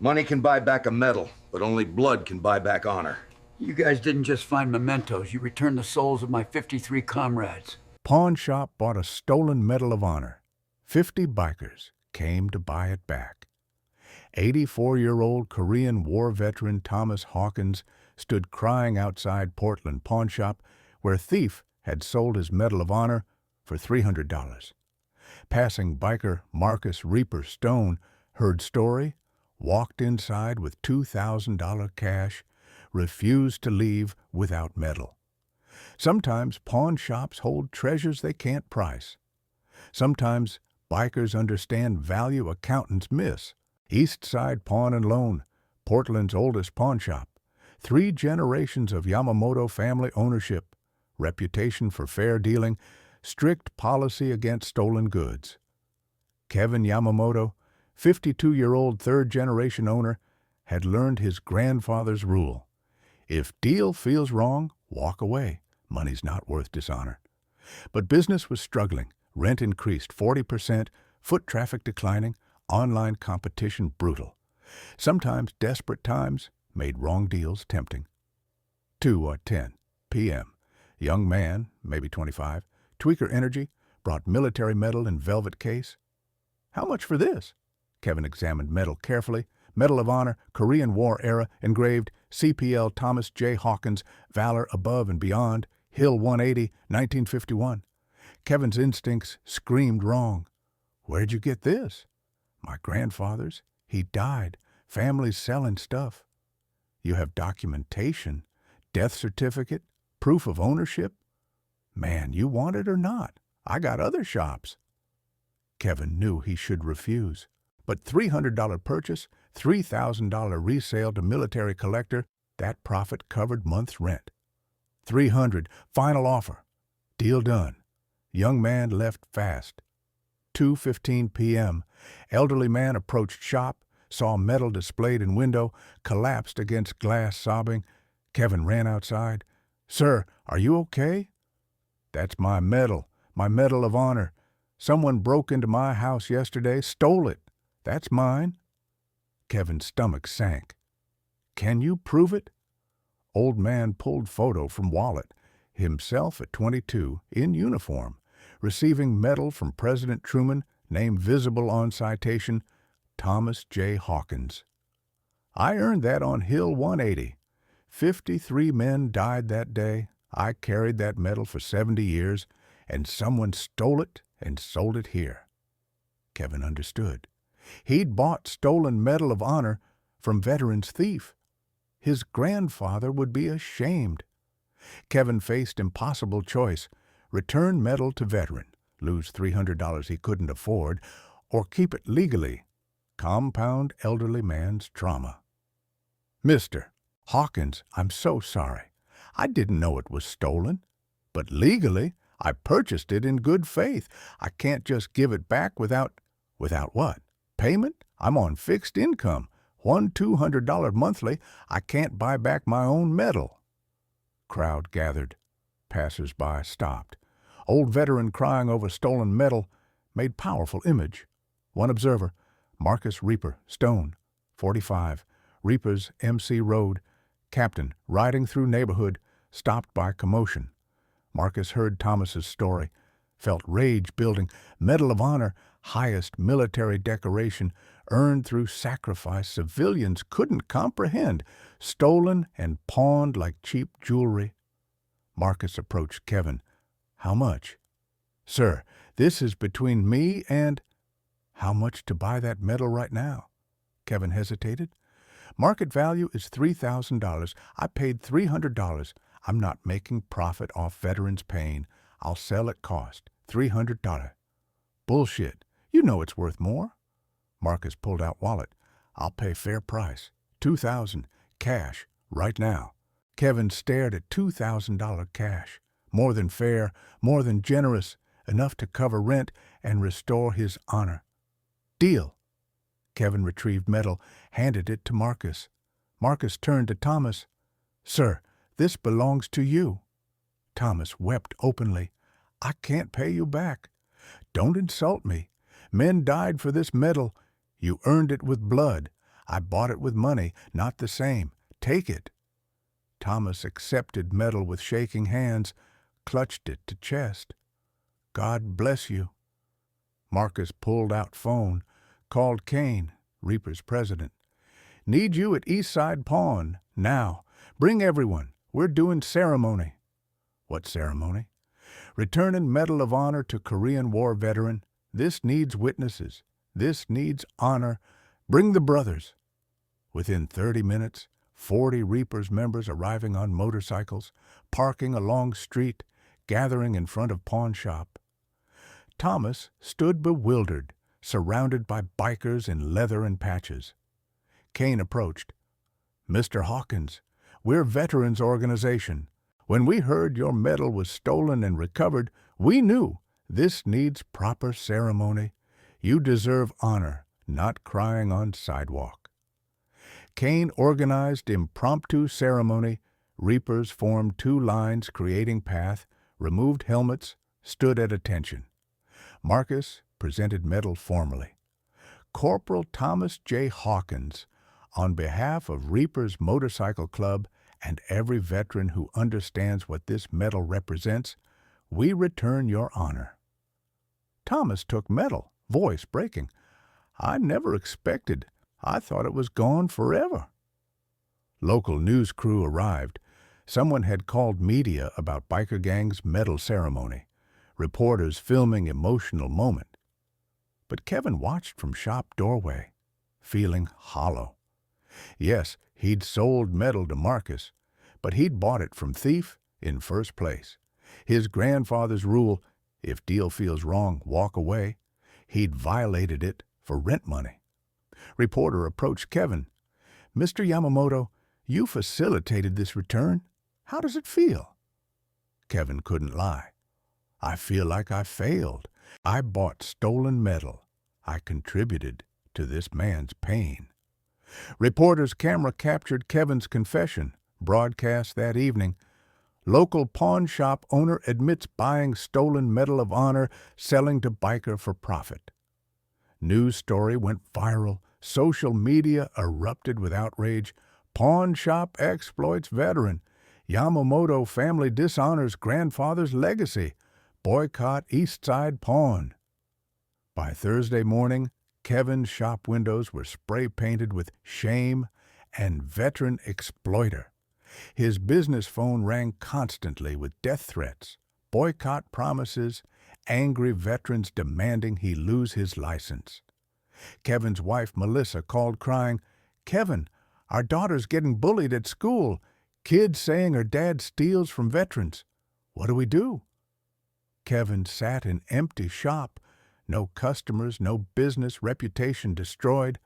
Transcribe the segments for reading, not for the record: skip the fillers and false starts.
Money can buy back a medal, but only blood can buy back honor. You guys didn't just find mementos. You returned the souls of my 53 comrades. Pawn shop bought a stolen Medal of Honor. 50 bikers came to buy it back. 84-year-old Korean War veteran Thomas Hawkins stood crying outside Portland pawn shop where a thief had sold his Medal of Honor for $300. Passing biker Marcus Reaper Stone heard story, walked inside with $2,000 cash, refused to leave without medal. Sometimes pawn shops hold treasures they can't price. Sometimes bikers understand value accountants miss. East Side Pawn and Loan, Portland's oldest pawn shop. 3 generations of Yamamoto family ownership, reputation for fair dealing, strict policy against stolen goods. Kevin Yamamoto, 52-year-old third-generation owner, had learned his grandfather's rule. If deal feels wrong, walk away. Money's not worth dishonor. But business was struggling. Rent increased 40%, foot traffic declining, online competition brutal. Sometimes desperate times made wrong deals tempting. 2:10 p.m. Young man, maybe 25, Tweaker Energy, brought military medal in velvet case. How much for this? Kevin examined medal carefully. Medal of Honor, Korean War era, engraved CPL Thomas J. Hawkins, Valor Above and Beyond, Hill 180, 1951. Kevin's instincts screamed wrong. Where'd you get this? My grandfather's. He died. Family's selling stuff. You have documentation, death certificate, proof of ownership? Man, you want it or not? I got other shops. Kevin knew he should refuse. But $300 purchase, $3,000 resale to military collector, that profit covered month's rent. $300, final offer. Deal done. Young man left fast. 2:15 p.m. Elderly man approached shop, saw medal displayed in window, collapsed against glass sobbing. Kevin ran outside. Sir, are you okay? That's my Medal of Honor. Someone broke into my house yesterday, stole it. That's mine. Kevin's stomach sank. Can you prove it? Old man pulled photo from wallet. Himself at 22, in uniform, receiving medal from President Truman, name visible on citation, Thomas J. Hawkins. I earned that on Hill 180. 53 men died that day. I carried that medal for 70 years, and someone stole it and sold it here. Kevin understood. He'd bought stolen Medal of Honor from veteran's thief. His grandfather would be ashamed. Kevin faced impossible choice: return medal to veteran, lose $300 he couldn't afford, or keep it legally, compound elderly man's trauma. Mr. Hawkins, I'm so sorry. I didn't know it was stolen. But legally, I purchased it in good faith. I can't just give it back without what? Payment? I'm on fixed income. $200 monthly. I can't buy back my own medal. Crowd gathered. Passers-by stopped. Old veteran crying over stolen medal made powerful image. One observer, Marcus Reaper Stone, 45, Reaper's MC Road, captain, riding through neighborhood, stopped by commotion. Marcus heard Thomas's story, felt rage building. Medal of Honor, highest military decoration, earned through sacrifice civilians couldn't comprehend, stolen and pawned like cheap jewelry. Marcus approached Kevin. How much? Sir, this is between me and... How much to buy that medal right now? Kevin hesitated. Market value is $3,000. I paid $300. I'm not making profit off veterans' pain. I'll sell at cost. $300. Bullshit. You know it's worth more. Marcus pulled out wallet. I'll pay fair price. $2,000. Cash. Right now. Kevin stared at $2,000 cash. More than fair, more than generous, enough to cover rent and restore his honor. Deal. Kevin retrieved medal, handed it to Marcus. Marcus turned to Thomas. Sir, this belongs to you. Thomas wept openly. I can't pay you back. Don't insult me. Men died for this medal. You earned it with blood. I bought it with money, not the same. Take it." Thomas accepted metal with shaking hands, clutched it to chest. "God bless you." Marcus pulled out phone, called Kane, Reaper's president. "Need you at Eastside Pawn, now. Bring everyone. We're doing ceremony." "What ceremony?" "Returning Medal of Honor to Korean War veteran. This needs witnesses. This needs honor. Bring the brothers." Within 30 minutes, 40 Reapers members arriving on motorcycles, parking along street, gathering in front of pawn shop. Thomas stood bewildered, surrounded by bikers in leather and patches. Kane approached. "Mr. Hawkins, we're Veterans Organization. When we heard your medal was stolen and recovered, we knew this needs proper ceremony. You deserve honor, not crying on sidewalk." Kane organized impromptu ceremony. Reapers formed 2 lines creating path, removed helmets, stood at attention. Marcus presented medal formally. "Corporal Thomas J. Hawkins, on behalf of Reapers Motorcycle Club and every veteran who understands what this medal represents, we return your honor." Thomas took medal, voice breaking. "I never expected. I thought it was gone forever." Local news crew arrived. Someone had called media about biker gang's medal ceremony. Reporters filming emotional moment. But Kevin watched from shop doorway, feeling hollow. Yes, he'd sold medal to Marcus, but he'd bought it from thief in first place. His grandfather's rule, if deal feels wrong, walk away. He'd violated it for rent money. Reporter approached Kevin. "Mr. Yamamoto, you facilitated this return. How does it feel?" Kevin couldn't lie. "I feel like I failed. I bought stolen metal. I contributed to this man's pain." Reporter's camera captured Kevin's confession, broadcast that evening. Local pawn shop owner admits buying stolen Medal of Honor, selling to biker for profit. News story went viral. Social media erupted with outrage. Pawn shop exploits veteran. Yamamoto family dishonors grandfather's legacy. Boycott Eastside Pawn. By Thursday morning, Kevin's shop windows were spray-painted with shame and veteran exploiter. His business phone rang constantly with death threats, boycott promises, angry veterans demanding he lose his license. Kevin's wife, Melissa, called crying, "Kevin, our daughter's getting bullied at school. Kids saying her dad steals from veterans. What do we do?" Kevin sat in empty shop, no customers, no business, reputation destroyed,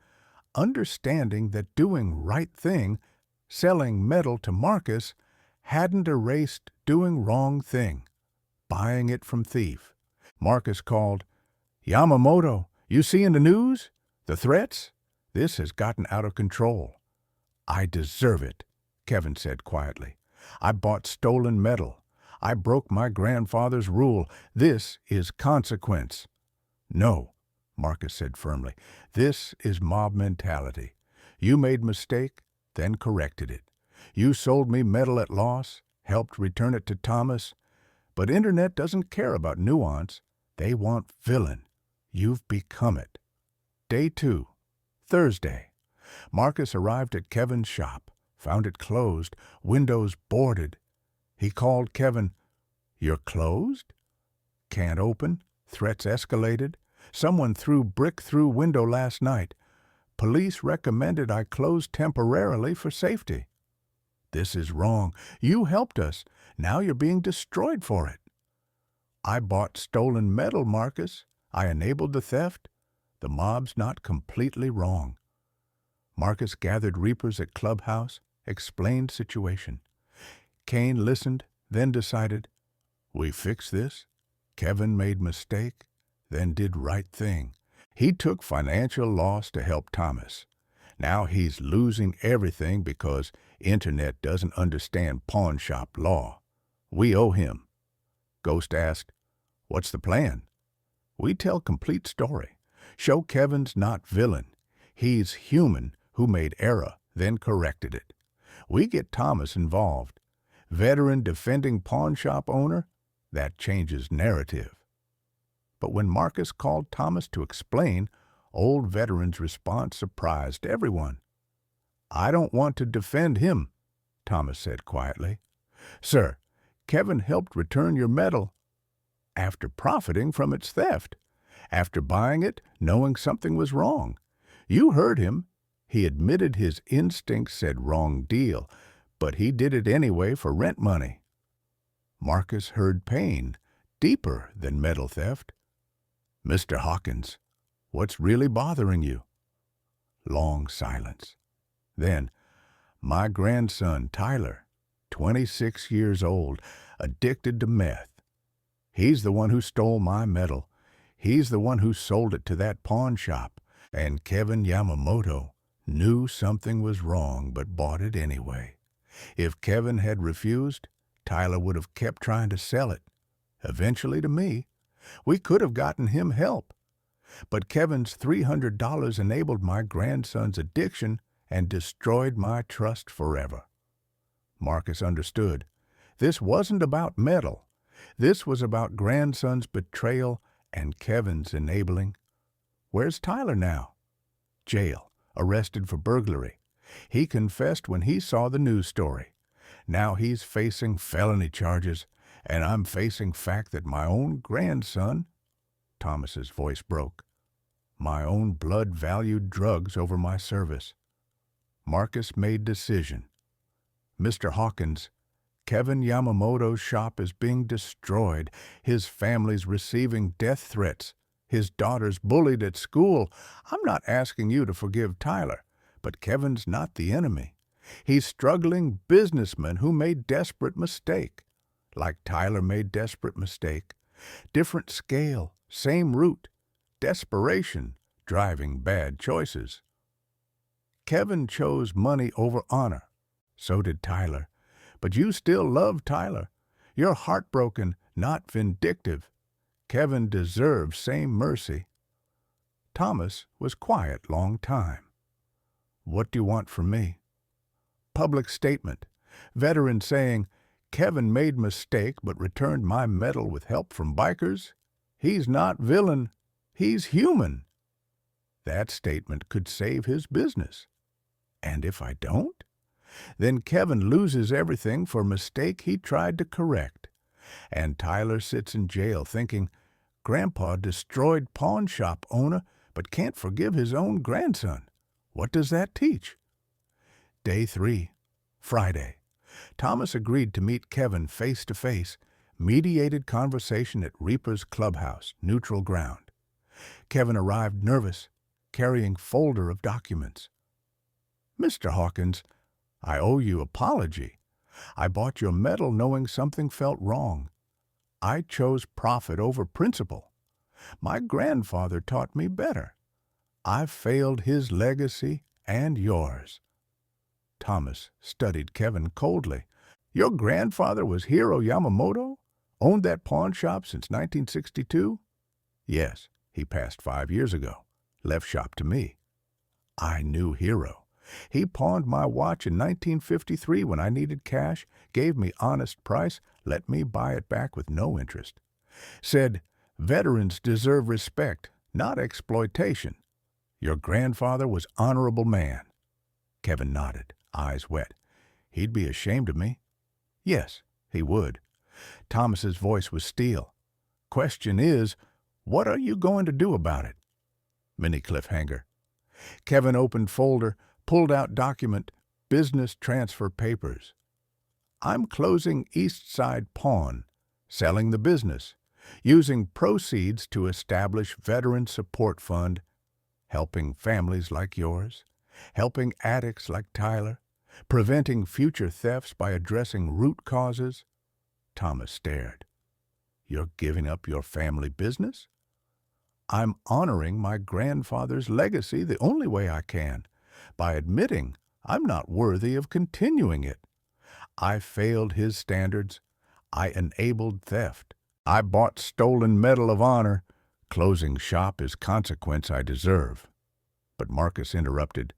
understanding that doing right thing, selling metal to Marcus, hadn't erased doing wrong thing, buying it from thief. Marcus called, "Yamamoto, you see in the news? The threats? This has gotten out of control." "I deserve it," Kevin said quietly. "I bought stolen metal. I broke my grandfather's rule. This is consequence." "No," Marcus said firmly. "This is mob mentality. You made mistake, then corrected it. You sold me metal at loss, helped return it to Thomas. But Internet doesn't care about nuance. They want villain. You've become it." Day 2, Thursday. Marcus arrived at Kevin's shop, found it closed, windows boarded. He called Kevin. "You're closed?" "Can't open. Threats escalated. Someone threw brick through window last night. Police recommended I close temporarily for safety." "This is wrong. You helped us. Now you're being destroyed for it." "I bought stolen metal, Marcus. I enabled the theft. The mob's not completely wrong." Marcus gathered Reapers at clubhouse, explained situation. Kane listened, then decided, "We fix this. Kevin made mistake, then did right thing. He took financial loss to help Thomas. Now he's losing everything because Internet doesn't understand pawn shop law. We owe him." Ghost asked, "What's the plan?" "We tell complete story. Show Kevin's not villain. He's human who made error, then corrected it. We get Thomas involved. Veteran defending pawn shop owner, that changes narrative. But when Marcus called Thomas to explain, old veteran's response surprised everyone. "I don't want to defend him," Thomas said quietly. "Sir, Kevin helped return your medal after profiting from its theft, after buying it knowing something was wrong. You heard him. He admitted his instincts said wrong deal, but he did it anyway for rent money." Marcus heard pain, deeper than medal theft. "Mr. Hawkins, what's really bothering you?" Long silence. Then, "My grandson, Tyler, 26 years old, addicted to meth. He's the one who stole my medal. He's the one who sold it to that pawn shop. And Kevin Yamamoto knew something was wrong but bought it anyway. If Kevin had refused, Tyler would have kept trying to sell it, eventually to me. We could have gotten him help. But Kevin's $300 enabled my grandson's addiction and destroyed my trust forever." Marcus understood. This wasn't about medal. This was about grandson's betrayal and Kevin's enabling. Where's Tyler now? Jail, arrested for burglary. He confessed when he saw the news story. Now he's facing felony charges, and I'm facing fact that my own grandson, Thomas's voice broke, my own blood valued drugs over my service. Marcus made decision. "Mr. Hawkins, Kevin Yamamoto's shop is being destroyed. His family's receiving death threats. His daughter's bullied at school. I'm not asking you to forgive Tyler, but Kevin's not the enemy. He's struggling businessman who made desperate mistake. Like Tyler made desperate mistake. Different scale, same route. Desperation, driving bad choices. Kevin chose money over honor. So did Tyler. But you still love Tyler. You're heartbroken, not vindictive. Kevin deserves same mercy." Thomas was quiet long time. "What do you want from me?" Public statement. Veteran saying, "Kevin made mistake but returned my medal with help from bikers. He's not villain. He's human." That statement could save his business. And if I don't? Then Kevin loses everything for mistake he tried to correct. And Tyler sits in jail thinking, "Grandpa destroyed pawn shop owner but can't forgive his own grandson." What does that teach? Day 3, Friday. Thomas agreed to meet Kevin face to face, mediated conversation at Reaper's Clubhouse, neutral ground. Kevin arrived nervous, carrying folder of documents. "Mr. Hawkins, I owe you apology. I bought your medal knowing something felt wrong. I chose profit over principle. My grandfather taught me better. I've failed his legacy and yours." Thomas studied Kevin coldly. "Your grandfather was Hiro Yamamoto? Owned that pawn shop since 1962? "Yes, he passed 5 years ago. Left shop to me." "I knew Hiro. He pawned my watch in 1953 when I needed cash, gave me honest price, let me buy it back with no interest. Said, 'Veterans deserve respect, not exploitation.' Your grandfather was honorable man." Kevin nodded, eyes wet. "He'd be ashamed of me." "Yes, he would." Thomas's voice was steel. "Question is, what are you going to do about it?" Mini cliffhanger. Kevin opened folder, pulled out document, business transfer papers. "I'm closing East Side Pawn, selling the business, using proceeds to establish Veteran Support Fund, helping families like yours, helping addicts like Tyler, preventing future thefts by addressing root causes." Thomas stared. "You're giving up your family business?" "I'm honoring my grandfather's legacy the only way I can, by admitting I'm not worthy of continuing it. I failed his standards. I enabled theft. I bought stolen Medal of Honor. Closing shop is consequence I deserve." But Marcus interrupted.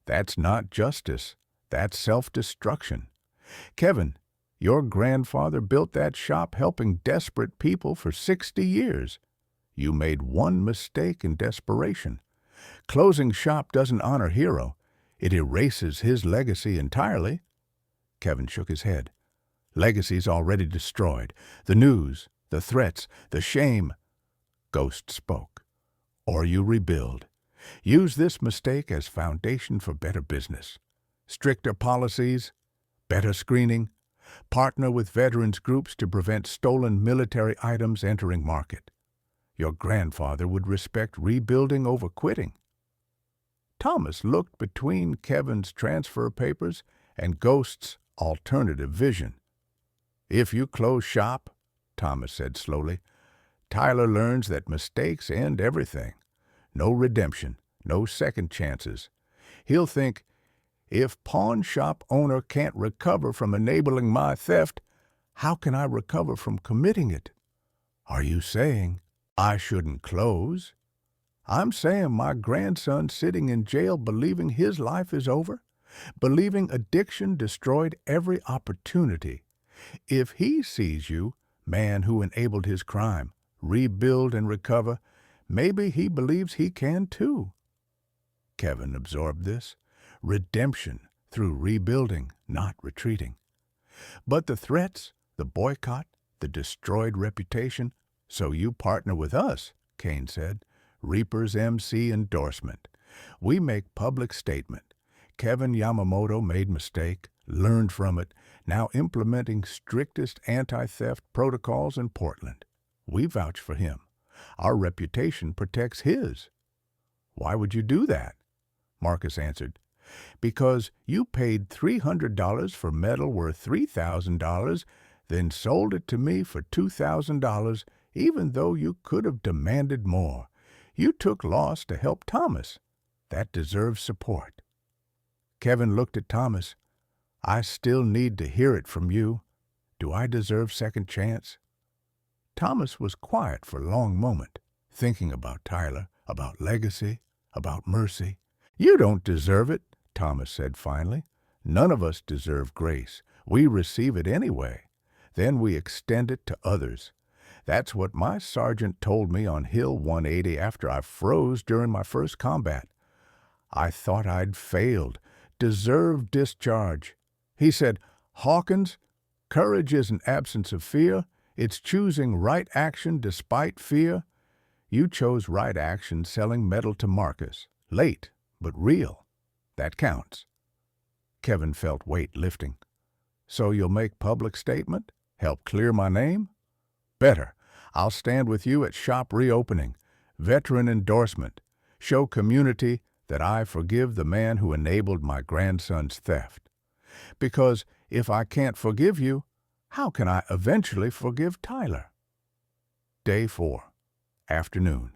That's not justice. That's self-destruction. Kevin, your grandfather built that shop helping desperate people for 60 years. You made one mistake in desperation. Closing shop doesn't honor Hero. It erases his legacy entirely. Kevin shook his head. Legacy's already destroyed. The news, the threats, the shame. Ghost spoke. Or you rebuild. Use this mistake as foundation for better business. Stricter policies, better screening, partner with veterans groups to prevent stolen military items entering market. Your grandfather would respect rebuilding over quitting. Thomas looked between Kevin's transfer papers and Ghost's alternative vision. If you close shop, Thomas said slowly, Tyler learns that mistakes end everything. No redemption, no second chances. He'll think, if pawn shop owner can't recover from enabling my theft, how can I recover from committing it? Are you saying I shouldn't close? I'm saying my grandson's sitting in jail believing his life is over, believing addiction destroyed every opportunity. If he sees you, man who enabled his crime, rebuild and recover, maybe he believes he can too. Kevin absorbed this. Redemption through rebuilding, not retreating. But the threats, the boycott, the destroyed reputation, so you partner with us, Kane said. Reaper's MC endorsement. We make public statement. Kevin Yamamoto made mistake, learned from it, now implementing strictest anti-theft protocols in Portland. We vouch for him. Our reputation protects his. Why would you do that? Marcus answered. Because you paid $300 for metal worth $3,000, then sold it to me for $2,000, even though you could have demanded more. You took loss to help Thomas. That deserves support. Kevin looked at Thomas. I still need to hear it from you. Do I deserve second chance? Thomas was quiet for a long moment, thinking about Tyler, about legacy, about mercy. You don't deserve it, Thomas said finally. None of us deserve grace. We receive it anyway. Then we extend it to others. That's what my sergeant told me on Hill 180 after I froze during my first combat. I thought I'd failed, deserved discharge. He said, Hawkins, courage isn't absence of fear. It's choosing right action despite fear. You chose right action selling metal to Marcus. Late, but real. That counts. Kevin felt weight lifting. So you'll make public statement? Help clear my name? Better. I'll stand with you at shop reopening. Veteran endorsement. Show community that I forgive the man who enabled my grandson's theft. Because if I can't forgive you, how can I eventually forgive Tyler? Day 4. Afternoon.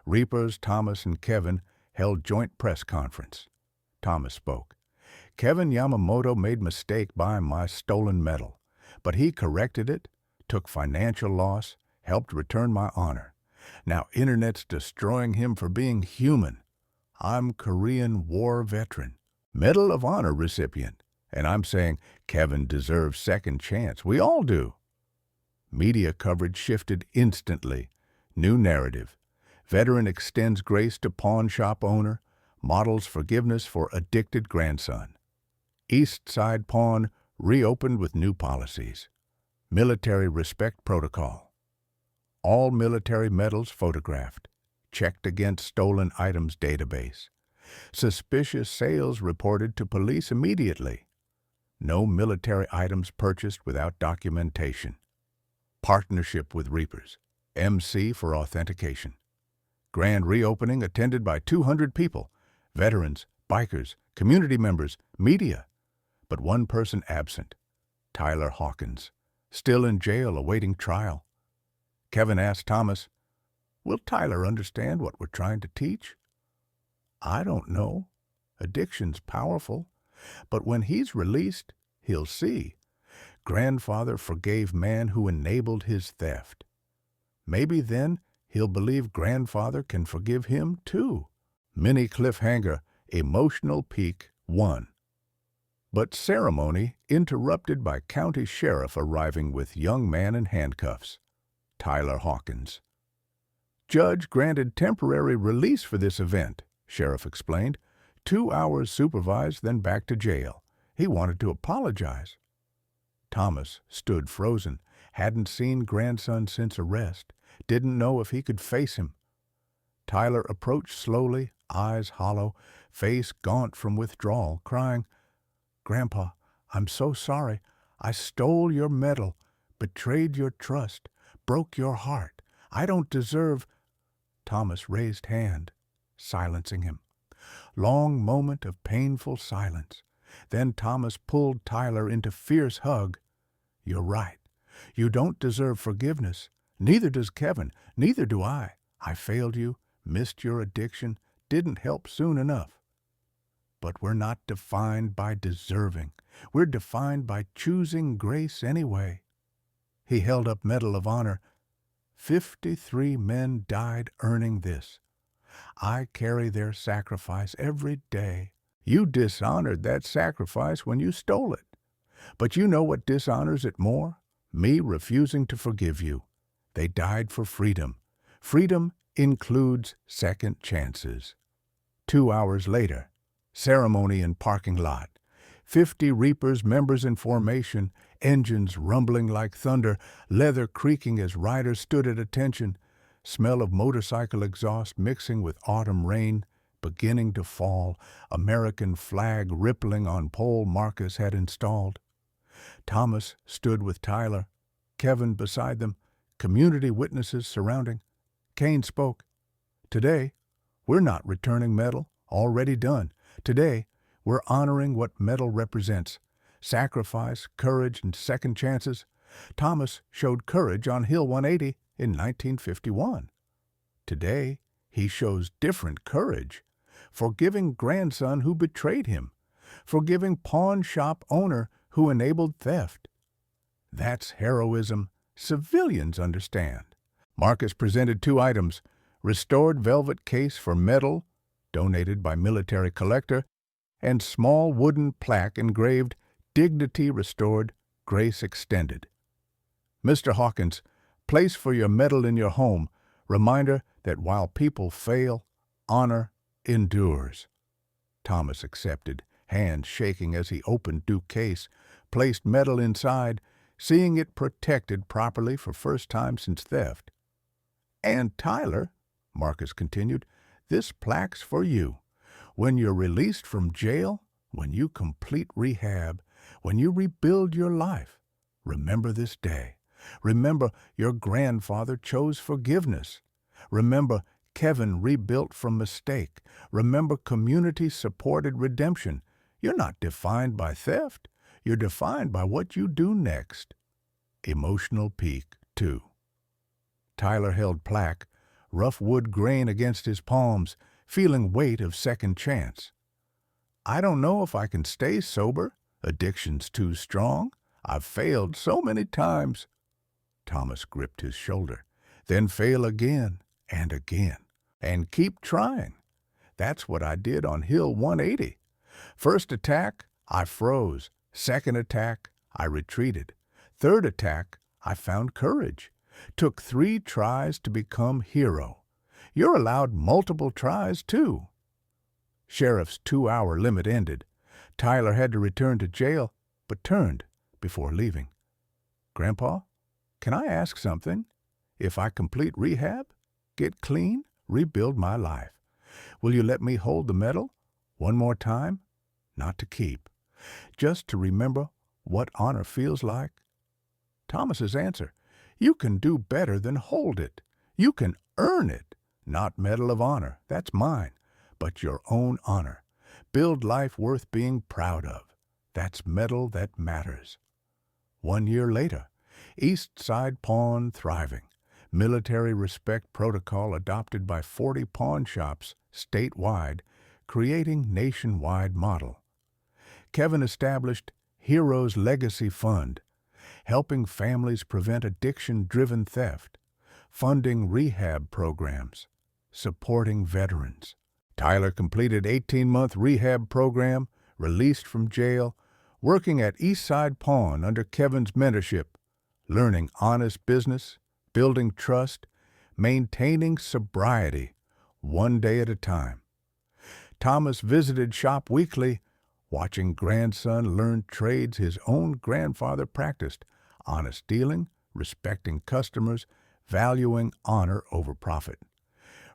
Reapers, Thomas, and Kevin held joint press conference. Thomas spoke. Kevin Yamamoto made mistake buying my stolen metal, but he corrected it, took financial loss, helped return my honor. Now Internet's destroying him for being human. I'm Korean War veteran, Medal of Honor recipient, and I'm saying Kevin deserves second chance. We all do. Media coverage shifted instantly. New narrative. Veteran extends grace to pawn shop owner, models forgiveness for addicted grandson. East Side Pawn reopened with new policies. Military respect protocol. All military medals photographed. Checked against stolen items database. Suspicious sales reported to police immediately. No military items purchased without documentation. Partnership with Reapers. MC for authentication. Grand reopening attended by 200 people. Veterans, bikers, community members, media. But one person absent. Tyler Hawkins. Still in jail awaiting trial. Kevin asked Thomas, will Tyler understand what we're trying to teach? I don't know. Addiction's powerful. But when he's released, he'll see. Grandfather forgave man who enabled his theft. Maybe then he'll believe grandfather can forgive him too. Mini cliffhanger, emotional peak, 1. But ceremony interrupted by county sheriff arriving with young man in handcuffs, Tyler Hawkins. Judge granted temporary release for this event, sheriff explained. 2 hours supervised, then back to jail. He wanted to apologize. Thomas stood frozen, hadn't seen grandson since arrest, didn't know if he could face him. Tyler approached slowly, eyes hollow, face gaunt from withdrawal, crying, "Grandpa, I'm so sorry. I stole your medal, betrayed your trust, broke your heart. I don't deserve—" Thomas raised hand, silencing him. Long moment of painful silence. Then Thomas pulled Tyler into fierce hug. "You're right. You don't deserve forgiveness. Neither does Kevin. Neither do I. I failed you, missed your addiction, didn't help soon enough. But we're not defined by deserving. We're defined by choosing grace anyway." He held up Medal of Honor. 53 men died earning this. I carry their sacrifice every day. You dishonored that sacrifice when you stole it. But you know what dishonors it more? Me refusing to forgive you. They died for freedom. Freedom includes second chances. 2 hours later, ceremony in parking lot. 50 Reapers members in formation, engines rumbling like thunder, leather creaking as riders stood at attention, smell of motorcycle exhaust mixing with autumn rain, beginning to fall, American flag rippling on pole Marcus had installed. Thomas stood with Tyler, Kevin beside them, community witnesses surrounding. Kane spoke. "Today, we're not returning medal, already done. Today, we're honoring what medal represents: sacrifice, courage, and second chances. Thomas showed courage on Hill 180 in 1951. Today, he shows different courage, forgiving grandson who betrayed him, forgiving pawn shop owner who enabled theft. That's heroism civilians understand." Marcus presented 2 items: restored velvet case for medal, donated by military collector, and small wooden plaque engraved, "Dignity restored, grace extended." "Mr. Hawkins, place for your medal in your home, reminder that while people fail, honor endures." Thomas accepted, hands shaking as he opened Duke case, placed medal inside, seeing it protected properly for first time since theft. "And Tyler," Marcus continued, "this plaque's for you. When you're released from jail, when you complete rehab, when you rebuild your life, remember this day. Remember your grandfather chose forgiveness. Remember Kevin rebuilt from mistake. Remember community-supported redemption. You're not defined by theft. You're defined by what you do next." Emotional peak, 2. Tyler held plaque, rough wood grain against his palms, feeling weight of second chance. "I don't know if I can stay sober. Addiction's too strong. I've failed so many times." Thomas gripped his shoulder. "Then fail again and again. And keep trying. That's what I did on Hill 180. First attack, I froze. Second attack, I retreated. Third attack, I found courage. Took 3 tries to become hero. You're allowed multiple tries, too." Sheriff's 2-hour limit ended. Tyler had to return to jail, but turned before leaving. "Grandpa, can I ask something? If I complete rehab, get clean, rebuild my life, will you let me hold the medal one more time? Not to keep, just to remember what honor feels like?" Thomas's answer: "You can do better than hold it. You can earn it. Not Medal of Honor, that's mine, but your own honor. Build life worth being proud of. That's medal that matters." 1 year later, East Side Pawn thriving. Military respect protocol adopted by 40 pawn shops statewide, creating nationwide model. Kevin established Heroes Legacy Fund, helping families prevent addiction-driven theft, funding rehab programs, supporting veterans. Tyler completed 18-month rehab program, released from jail, working at Eastside Pawn under Kevin's mentorship, learning honest business, building trust, maintaining sobriety, one day at a time. Thomas visited shop weekly, watching grandson learn trades his own grandfather practiced: honest dealing, respecting customers, valuing honor over profit.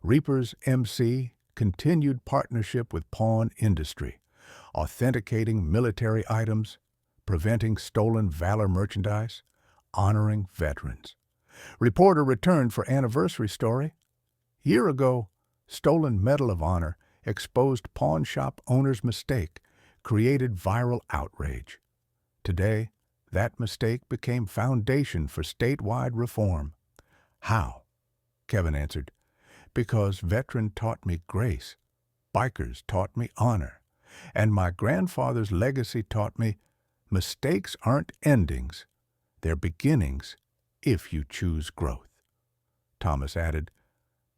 Reaper's MC continued partnership with pawn industry, authenticating military items, preventing stolen valor merchandise, honoring veterans. Reporter returned for anniversary story. Year ago, stolen Medal of Honor exposed pawn shop owner's mistake, created viral outrage. Today, that mistake became foundation for statewide reform. How? Kevin answered, because veteran taught me grace, bikers taught me honor, and my grandfather's legacy taught me mistakes aren't endings, they're beginnings if you choose growth. Thomas added,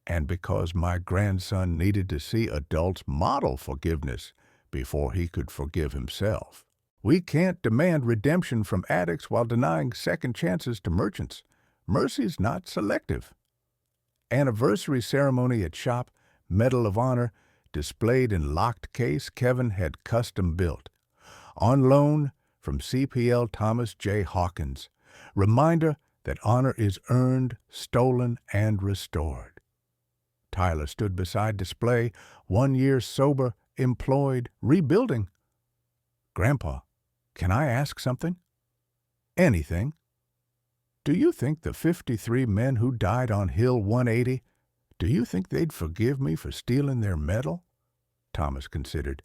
and because my grandson needed to see adults model forgiveness before he could forgive himself. We can't demand redemption from addicts while denying second chances to merchants. Mercy's not selective. Anniversary ceremony at shop, Medal of Honor, displayed in locked case Kevin had custom built. On loan from CPL Thomas J. Hawkins. Reminder that honor is earned, stolen, and restored. Tyler stood beside display, 1 year sober, employed, rebuilding. Grandpa, can I ask something? Anything. Do you think the 53 men who died on Hill 180, do you think they'd forgive me for stealing their medal? Thomas considered.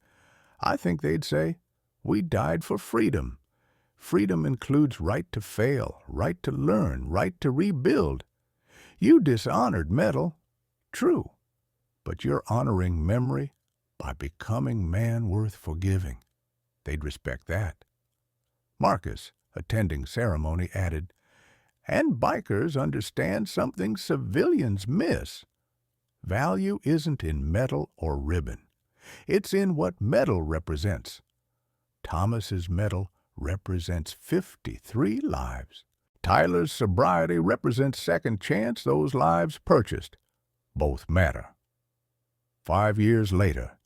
I think they'd say, we died for freedom. Freedom includes right to fail, right to learn, right to rebuild. You dishonored medal, true, but you're honoring memory by becoming man worth forgiving. They'd respect that. Marcus, attending ceremony, added, and bikers understand something civilians miss. Value isn't in medal or ribbon. It's in what medal represents. Thomas's medal represents 53 lives. Tyler's sobriety represents second chance those lives purchased. Both matter. 5 years later,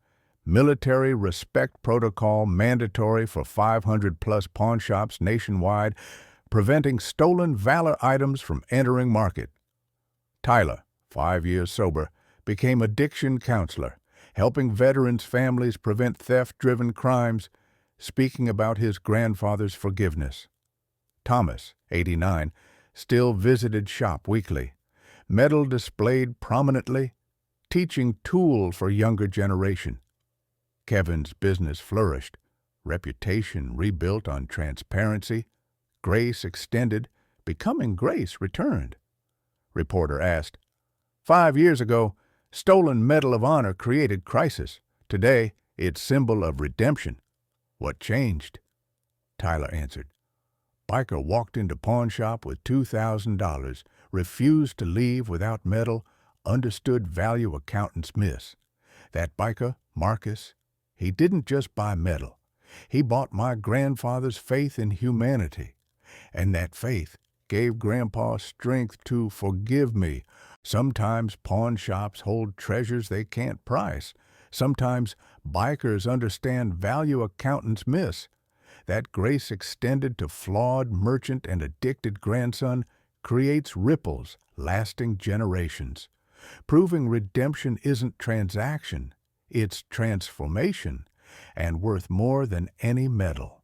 military respect protocol mandatory for 500-plus pawn shops nationwide, preventing stolen valor items from entering market. Tyler, 5 years sober, became addiction counselor, helping veterans' families prevent theft-driven crimes, speaking about his grandfather's forgiveness. Thomas, 89, still visited shop weekly, medal displayed prominently, teaching tool for younger generation. Kevin's business flourished, reputation rebuilt on transparency, grace extended, becoming grace returned. Reporter asked, 5 years ago, stolen Medal of Honor created crisis. Today, it's symbol of redemption. What changed? Tyler answered, biker walked into pawn shop with $2,000, refused to leave without medal, understood value accountants miss. That biker, Marcus, he didn't just buy medal. He bought my grandfather's faith in humanity. And that faith gave Grandpa strength to forgive me. Sometimes pawn shops hold treasures they can't price. Sometimes bikers understand value accountants miss. That grace extended to flawed merchant and addicted grandson creates ripples lasting generations, proving redemption isn't transaction, it's transformation, and worth more than any medal.